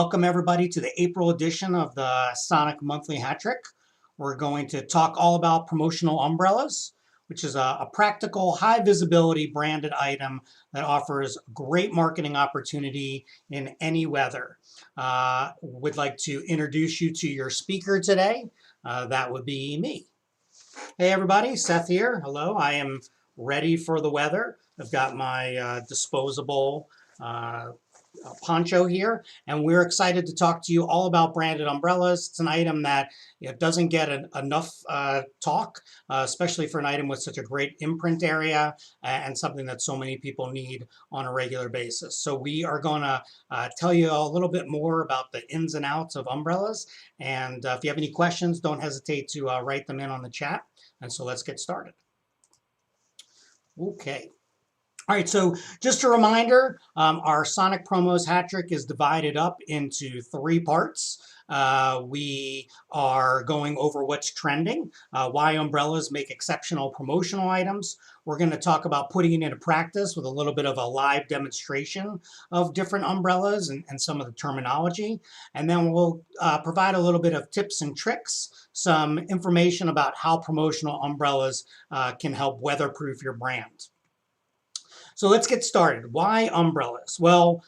Welcome everybody to the April edition of the Sonic Monthly Hat Trick. We're going to talk all about promotional umbrellas, which is a practical, high visibility branded item that offers great marketing opportunity in any weather. Would like to introduce you to your speaker today. That would be me. Hey everybody, Seth here. Hello, I am ready for the weather. I've got my disposable poncho here, and we're excited to talk to you all about branded umbrellas. It's an item that doesn't get enough talk, especially for an item with such a great imprint area and something that so many people need on a regular basis. So we are going to tell you a little bit more about the ins and outs of umbrellas. And if you have any questions, don't hesitate to write them in on the chat. And so let's get started. Okay. All right, so just a reminder, our Sonic Promos Hat Trick is divided up into three parts. We are going over what's trending, why umbrellas make exceptional promotional items. We're going to talk about putting it into practice with a little bit of a live demonstration of different umbrellas and some of the terminology. And then we'll provide a little bit of tips and tricks, some information about how promotional umbrellas can help weatherproof your brand. So let's get started. Why umbrellas? Well,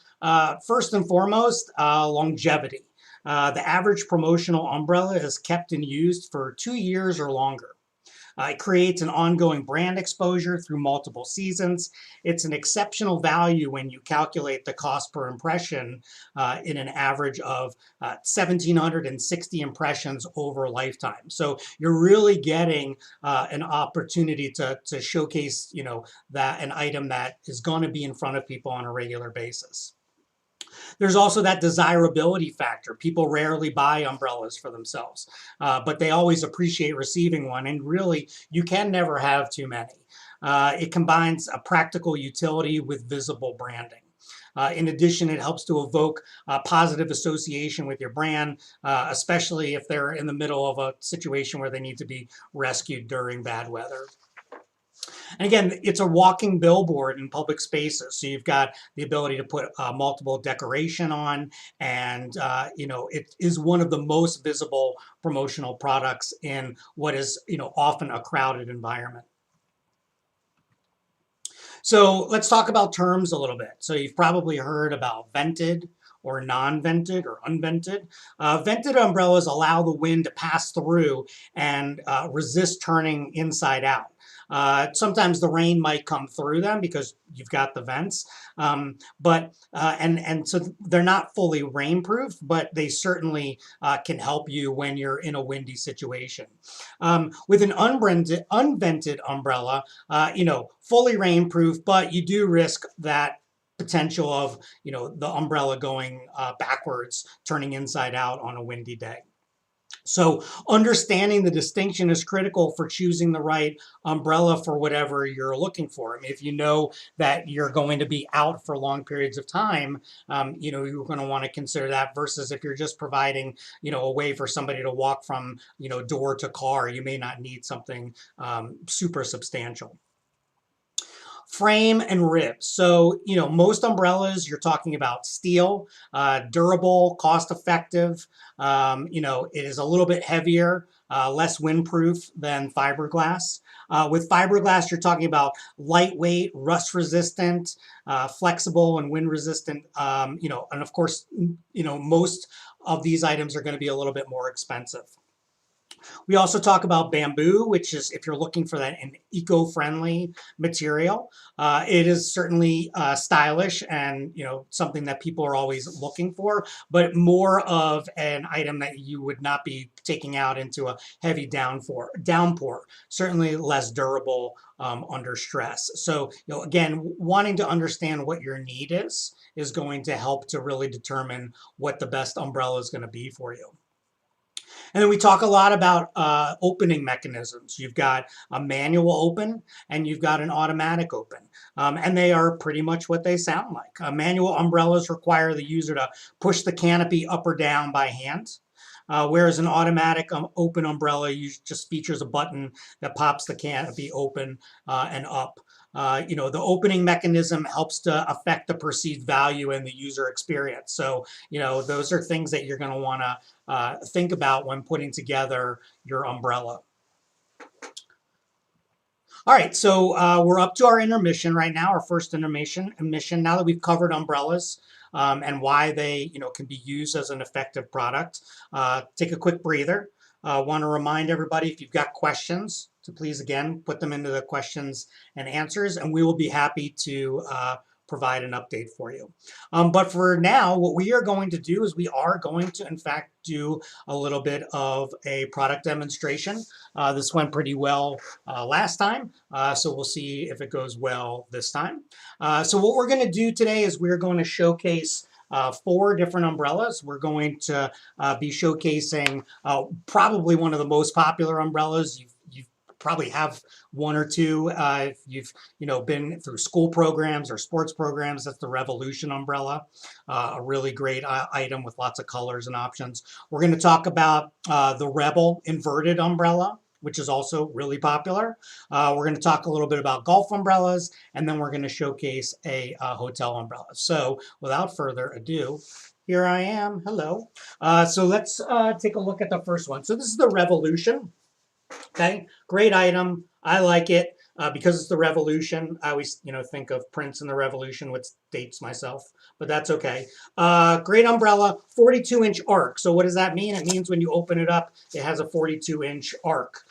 first and foremost, longevity. The average promotional umbrella is kept and used for 2 years or longer. It creates an ongoing brand exposure through multiple seasons. It's an exceptional value when you calculate the cost per impression in an average of 1,760 impressions over a lifetime. So you're really getting an opportunity to showcase, that an item that is going to be in front of people on a regular basis. There's also that desirability factor. People rarely buy umbrellas for themselves, but they always appreciate receiving one. And really, you can never have too many. It combines a practical utility with visible branding. In addition, it helps to evoke a positive association with your brand, especially if they're in the middle of a situation where they need to be rescued during bad weather. And again, it's a walking billboard in public spaces. So you've got the ability to put multiple decoration on, and it is one of the most visible promotional products in what is often a crowded environment. So let's talk about terms a little bit. So you've probably heard about vented or non-vented or unvented. Vented umbrellas allow the wind to pass through and resist turning inside out. Sometimes the rain might come through them because you've got the vents, and so they're not fully rainproof, but they certainly can help you when you're in a windy situation. With an unvented umbrella, fully rainproof, but you do risk that potential of the umbrella going backwards, turning inside out on a windy day. So understanding the distinction is critical for choosing the right umbrella for whatever you're looking for. I mean, if you know that you're going to be out for long periods of time, you're going to want to consider that versus if you're just providing, a way for somebody to walk from, door to car, you may not need something super substantial. Frame and ribs. So, most umbrellas, you're talking about steel, durable, cost-effective. It is a little bit heavier, less windproof than fiberglass. With fiberglass, you're talking about lightweight, rust-resistant, flexible, and wind-resistant. And of course, most of these items are going to be a little bit more expensive. We also talk about bamboo, which is if you're looking for that an eco-friendly material. It is certainly stylish and something that people are always looking for, but more of an item that you would not be taking out into a heavy downpour. Certainly less durable under stress. So again, wanting to understand what your need is going to help to really determine what the best umbrella is going to be for you. And then we talk a lot about opening mechanisms. You've got a manual open and you've got an automatic open. And they are pretty much what they sound like. Manual umbrellas require the user to push the canopy up or down by hand. Whereas an automatic open umbrella just features a button that pops the canopy open and up. The opening mechanism helps to affect the perceived value and the user experience. So, those are things that you're going to want to think about when putting together your umbrella. All right, so we're up to our intermission right now, our first intermission. Now that we've covered umbrellas and why they, can be used as an effective product, take a quick breather. Want to remind everybody, if you've got questions, to please again put them into the questions and answers, and we will be happy to provide an update for you. But for now, what we are going to do is we are going to, in fact, do a little bit of a product demonstration. This went pretty well last time, so we'll see if it goes well this time. So what we're going to do today is we're going to showcase 4 different umbrellas. We're going to be showcasing probably one of the most popular umbrellas. You've probably have 1 or 2 if you've been through school programs or sports programs. That's the Revolution umbrella, a really great item with lots of colors and options. We're going to talk about the Rebel inverted umbrella, which is also really popular. We're going to talk a little bit about golf umbrellas, and then we're going to showcase a hotel umbrella. So without further ado, here I am. Hello. So let's take a look at the first one. So this is the Revolution. Okay, great item. I like it because it's the Revolution. I always, think of Prince and the Revolution, which dates myself, but that's okay. Great umbrella, 42-inch arc. So what does that mean? It means when you open it up, it has a 42-inch arc.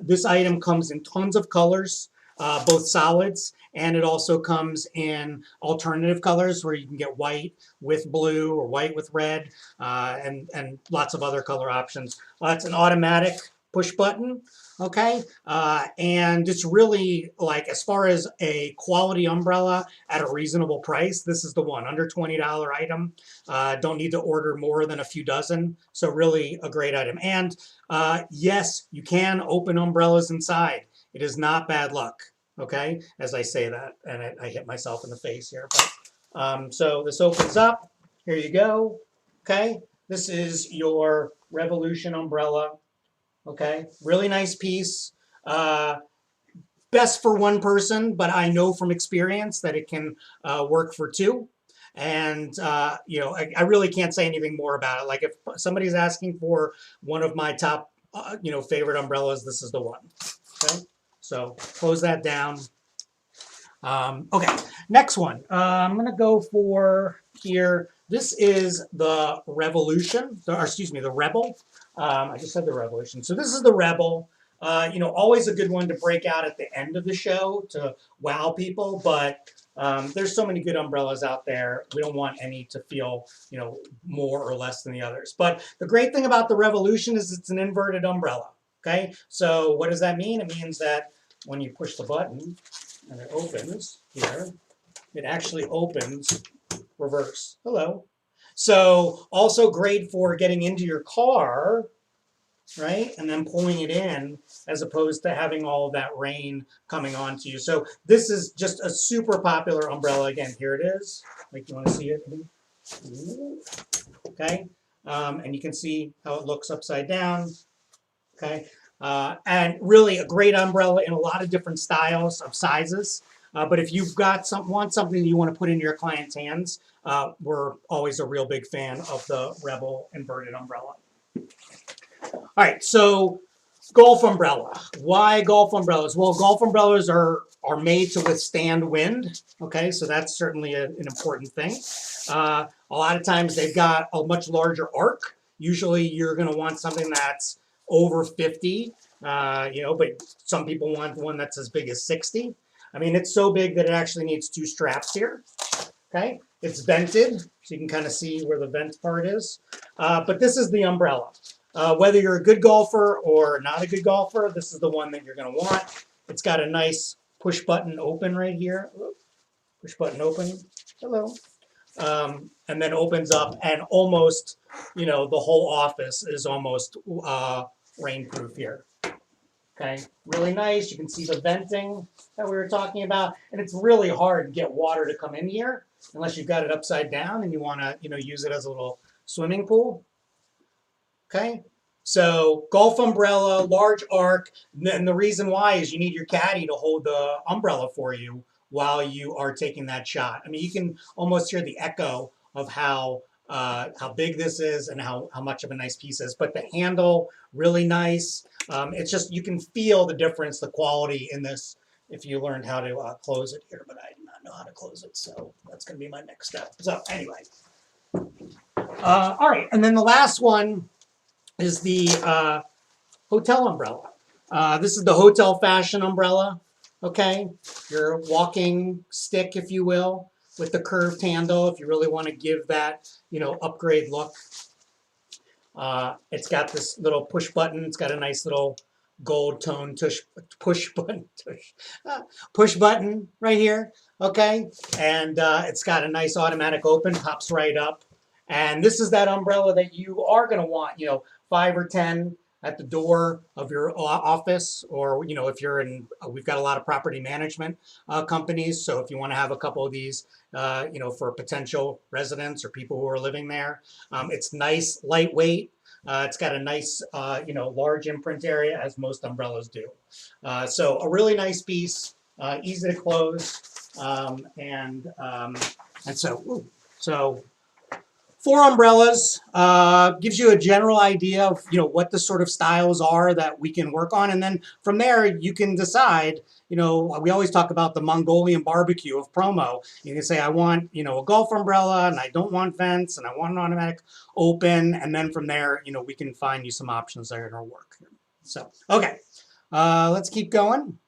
This item comes in tons of colors, both solids, and it also comes in alternative colors where you can get white with blue or white with red, and lots of other color options. It's an automatic push button, okay? And it's really, like, as far as a quality umbrella at a reasonable price, this is the one, under $20 item. Don't need to order more than a few dozen, so really a great item. And yes, you can open umbrellas inside. It is not bad luck, okay? As I say that, and I hit myself in the face here. But, so this opens up, here you go, okay? This is your Revolution umbrella. Okay, really nice piece. Best for 1 person, but I know from experience that it can work for 2. And, I really can't say anything more about it. Like if somebody's asking for one of my top, favorite umbrellas, this is the one. Okay, so close that down. Okay, next one. I'm going to go for here. This is the Revolution, the Rebel. I just said the Revolution. So this is the Rebel. Always a good one to break out at the end of the show to wow people, but there's so many good umbrellas out there. We don't want any to feel, more or less than the others. But the great thing about the Revolution is it's an inverted umbrella, okay? So what does that mean? It means that when you push the button and it opens here, it actually opens reverse. Hello. So also great for getting into your car, right? And then pulling it in as opposed to having all of that rain coming onto you. So this is just a super popular umbrella. Again, here it is. Like, you want to see it? Okay. And you can see how it looks upside down. Okay. And really a great umbrella in a lot of different styles of sizes. But if you've got want something you want to put in your client's hands, we're always a real big fan of the Rebel inverted umbrella. All right, so golf umbrella. Why golf umbrellas? Well, golf umbrellas are made to withstand wind. Okay, so that's certainly an important thing. A lot of times they've got a much larger arc. Usually you're going to want something that's over 50, but some people want one that's as big as 60. I mean, it's so big that it actually needs 2 straps here. Okay, it's vented, so you can kind of see where the vent part is. But this is the umbrella. Whether you're a good golfer or not a good golfer, this is the one that you're going to want. It's got a nice push button open right here. Push button open. Hello. And then opens up, and almost, the whole office is almost rainproof here. Okay, really nice. You can see the venting that we were talking about, and it's really hard to get water to come in here unless you've got it upside down and you want to, use it as a little swimming pool. Okay, So golf umbrella, large arc, and the reason why is you need your caddy to hold the umbrella for you while you are taking that shot. I mean, you can almost hear the echo of how big this is and how much of a nice piece is. But the handle, really nice. It's just you can feel the difference, the quality in this if you learned how to close it here. But I do not know how to close it, so that's going to be my next step. So anyway, all right, and then the last one is the hotel umbrella. This is the hotel fashion umbrella, okay? Your walking stick, if you will, with the curved handle if you really want to give that, upgrade look. It's got this little push button. It's got a nice little gold tone push button right here, okay? And it's got a nice automatic open, pops right up. And this is that umbrella that you are going to want, 5 or 10 at the door of your office, or if you're in, we've got a lot of property management companies, so if you want to have a couple of these, for potential residents or people who are living there, it's nice, lightweight. It's got a nice, large imprint area, as most umbrellas do. So a really nice piece, easy to close, and so 4 umbrellas gives you a general idea of what the sort of styles are that we can work on, and then from there you can decide. We always talk about the Mongolian barbecue of promo. You can say I want a golf umbrella, and I don't want vents, and I want an automatic open, and then from there we can find you some options that are going to work. So okay, let's keep going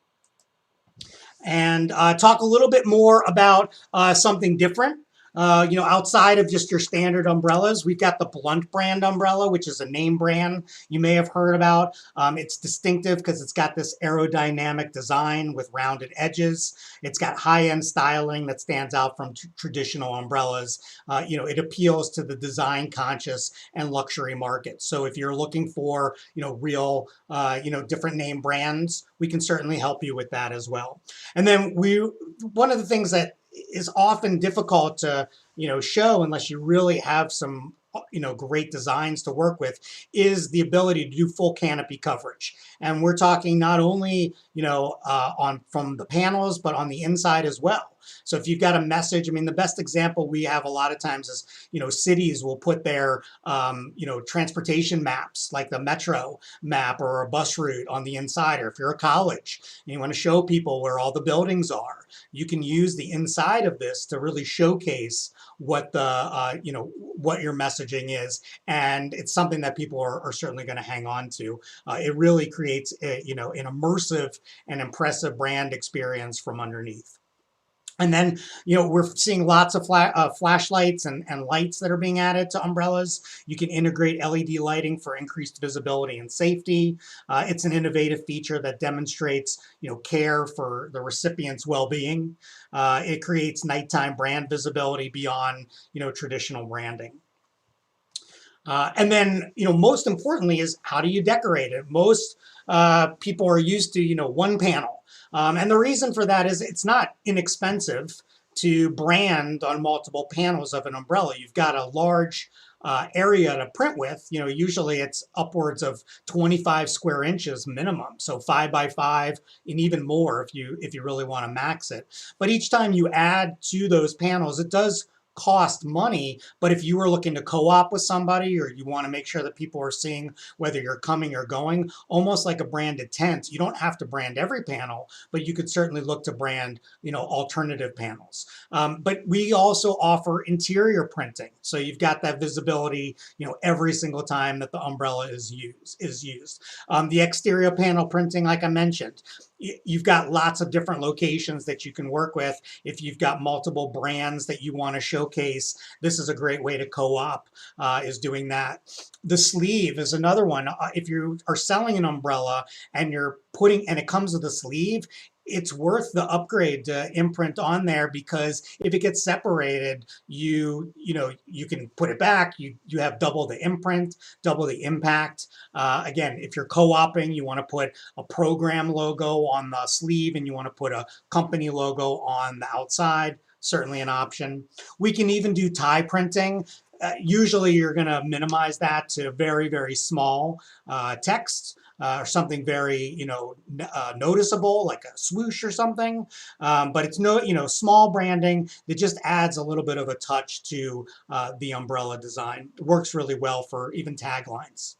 and talk a little bit more about something different. Outside of just your standard umbrellas, we've got the Blunt brand umbrella, which is a name brand you may have heard about. It's distinctive because it's got this aerodynamic design with rounded edges. It's got high-end styling that stands out from traditional umbrellas. It appeals to the design-conscious and luxury market. So if you're looking for, real, different name brands, we can certainly help you with that as well. And then one of the things that is often difficult to show unless you really have some great designs to work with is the ability to do full canopy coverage. And we're talking not only on from the panels but on the inside as well. So if you've got a message, I mean, the best example we have a lot of times is, cities will put their, transportation maps, like the metro map or a bus route on the inside. Or if you're a college and you want to show people where all the buildings are, you can use the inside of this to really showcase what the, what your messaging is. And it's something that people are certainly going to hang on to. It really creates, an immersive and impressive brand experience from underneath. And then, we're seeing lots of flashlights and lights that are being added to umbrellas. You can integrate LED lighting for increased visibility and safety. It's an innovative feature that demonstrates, care for the recipient's well-being. It creates nighttime brand visibility beyond, traditional branding. And then, most importantly is how do you decorate it? Most people are used to, one panel. And the reason for that is it's not inexpensive to brand on multiple panels of an umbrella. You've got a large area to print with. Usually it's upwards of 25 square inches minimum, so 5 by 5 and even more if you really want to max it. But each time you add to those panels, it does cost money, but if you were looking to co-op with somebody or you want to make sure that people are seeing whether you're coming or going, almost like a branded tent, you don't have to brand every panel, but you could certainly look to brand, alternative panels. But we also offer interior printing. So you've got that visibility, every single time that the umbrella is used. The exterior panel printing, like I mentioned, you've got lots of different locations that you can work with. If you've got multiple brands that you want to showcase, this is a great way to co-op, is doing that. The sleeve is another one. If you are selling an umbrella and it comes with a sleeve, it's worth the upgrade to imprint on there, because if it gets separated, you can put it back. You have double the imprint, double the impact. Again, if you're co-oping, you want to put a program logo on the sleeve and you want to put a company logo on the outside. Certainly an option. We can even do tie printing. Usually you're going to minimize that to very, very small text. Or something very, noticeable, like a swoosh or something. But it's small branding that just adds a little bit of a touch to the umbrella design. It works really well for even taglines.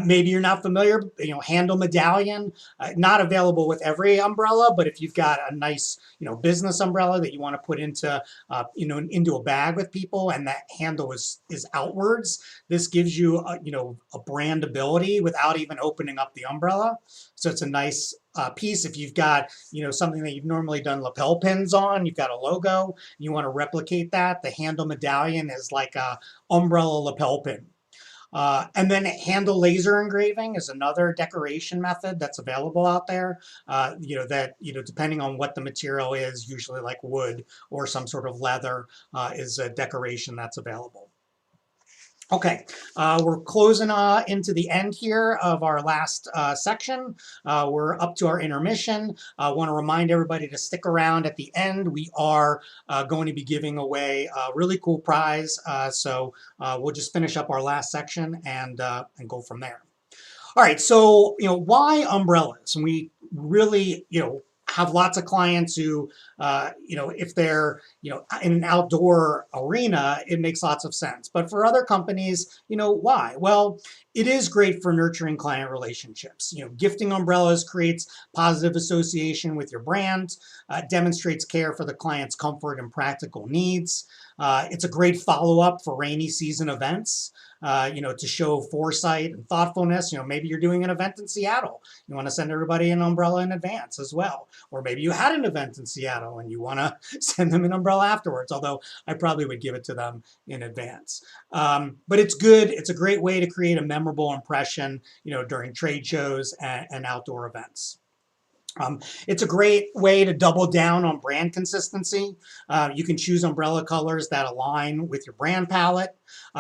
Maybe you're not familiar, handle medallion, not available with every umbrella, but if you've got a nice, business umbrella that you want to put into a bag with people, and that handle is outwards, this gives you, a brandability without even opening up the umbrella. So it's a nice piece. If you've got, something that you've normally done lapel pins on, you've got a logo, you want to replicate that. The handle medallion is like a umbrella lapel pin. And then handle laser engraving is another decoration method that's available out there. Depending on what the material is, usually like wood or some sort of leather, is a decoration that's available. Okay, we're closing into the end here of our last section. We're up to our intermission. I want to remind everybody to stick around at the end. We are going to be giving away a really cool prize. So we'll just finish up our last section and go from there. All right, so why umbrellas? And we really have lots of clients who if they're in an outdoor arena, it makes lots of sense. But for other companies, why? Well, it is great for nurturing client relationships. Gifting umbrellas creates positive association with your brand, demonstrates care for the client's comfort and practical needs. It's a great follow-up for rainy season events. To show foresight and thoughtfulness. Maybe you're doing an event in Seattle. You want to send everybody an umbrella in advance as well. Or maybe you had an event in Seattle and you want to send them an umbrella afterwards, although I probably would give it to them in advance. But it's good. It's a great way to create a memorable impression, during trade shows and outdoor events. It's a great way to double down on brand consistency. You can choose umbrella colors that align with your brand palette.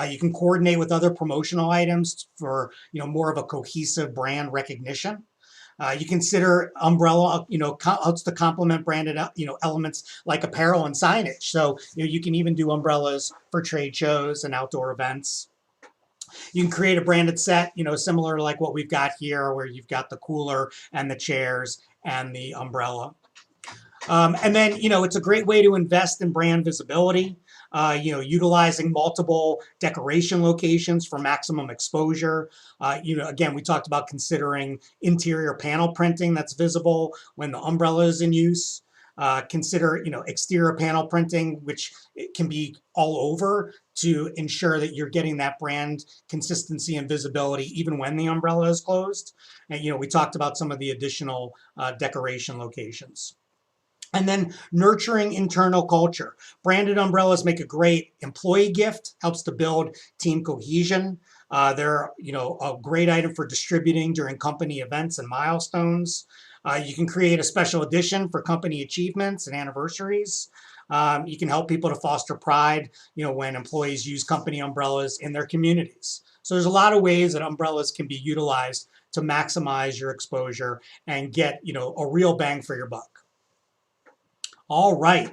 You can coordinate with other promotional items for more of a cohesive brand recognition. You consider umbrella, helps to complement branded, elements like apparel and signage. So you can even do umbrellas for trade shows and outdoor events. You can create a branded set, similar to like what we've got here, where you've got the cooler and the chairs and the umbrella. And then, it's a great way to invest in brand visibility, utilizing multiple decoration locations for maximum exposure. Again, we talked about considering interior panel printing that's visible when the umbrella is in use. Consider, exterior panel printing, which can be all over to ensure that you're getting that brand consistency and visibility even when the umbrella is closed. And, we talked about some of the additional decoration locations. And then nurturing internal culture. Branded umbrellas make a great employee gift, helps to build team cohesion. They're, a great item for distributing during company events and milestones. You can create a special edition for company achievements and anniversaries. You can help people to foster pride, when employees use company umbrellas in their communities. So there's a lot of ways that umbrellas can be utilized to maximize your exposure and get, a real bang for your buck. All right,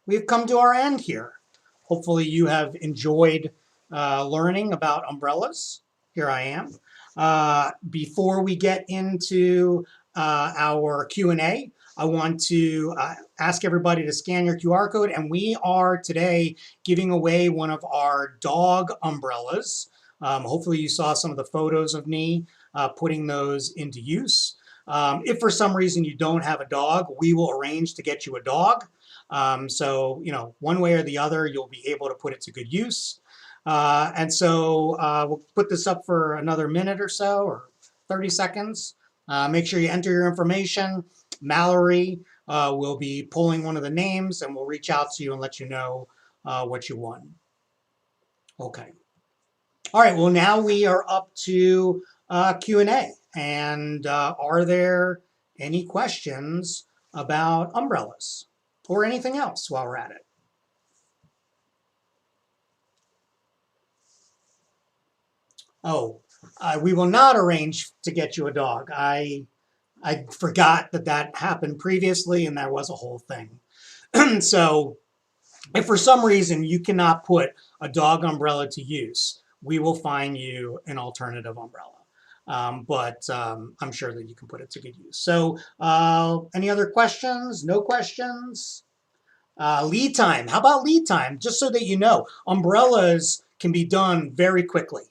we've come to our end here. Hopefully you have enjoyed learning about umbrellas. Here I am. Before we get into our Q&A, I want to ask everybody to scan your QR code, and we are today giving away one of our dog umbrellas. Hopefully you saw some of the photos of me putting those into use. If for some reason you don't have a dog, we will arrange to get you a dog. So, one way or the other, you'll be able to put it to good use. And so we'll put this up for another minute or so, or 30 seconds. Make sure you enter your information. Mallory will be pulling one of the names, and we'll reach out to you and let you know what you won. Okay. All right, well, now we are up to Q&A. And are there any questions about umbrellas or anything else while we're at it? Oh, we will not arrange to get you a dog. I forgot that happened previously, and there was a whole thing. So If for some reason you cannot put a dog umbrella to use, we will find you an alternative umbrella. But I'm sure that you can put it to good use. So any other questions? No questions? Lead time. How about lead time? Just so that you know, umbrellas can be done very quickly.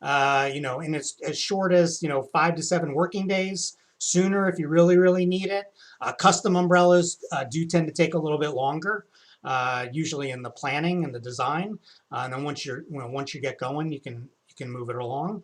In as short as 5 to 7 working days. Sooner if you really, really need it. Custom umbrellas do tend to take a little bit longer. Usually in the planning and the design, and then once you get going, you can move it along.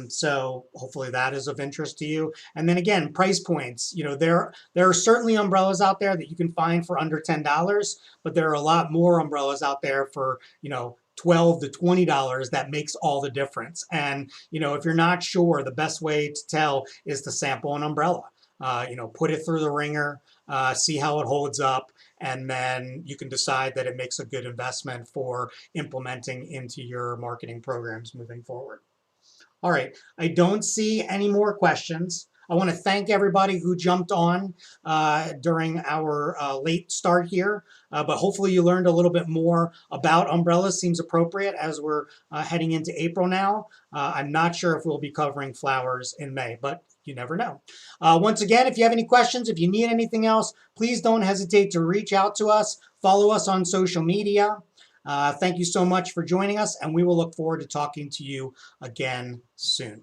So hopefully that is of interest to you. And then again, price points. There are certainly umbrellas out there that you can find for under $10, but there are a lot more umbrellas out there for $12 to $20 that makes all the difference. And if you're not sure, the best way to tell is to sample an umbrella. Put it through the ringer, see how it holds up, and then you can decide that it makes a good investment for implementing into your marketing programs moving forward. All right, I don't see any more questions. I want to thank everybody who jumped on during our late start here, but hopefully you learned a little bit more about umbrellas. Seems appropriate as we're heading into April now. I'm not sure if we'll be covering flowers in May, but you never know. Once again, if you have any questions, if you need anything else, please don't hesitate to reach out to us. Follow us on social media. Thank you so much for joining us, and we will look forward to talking to you again soon.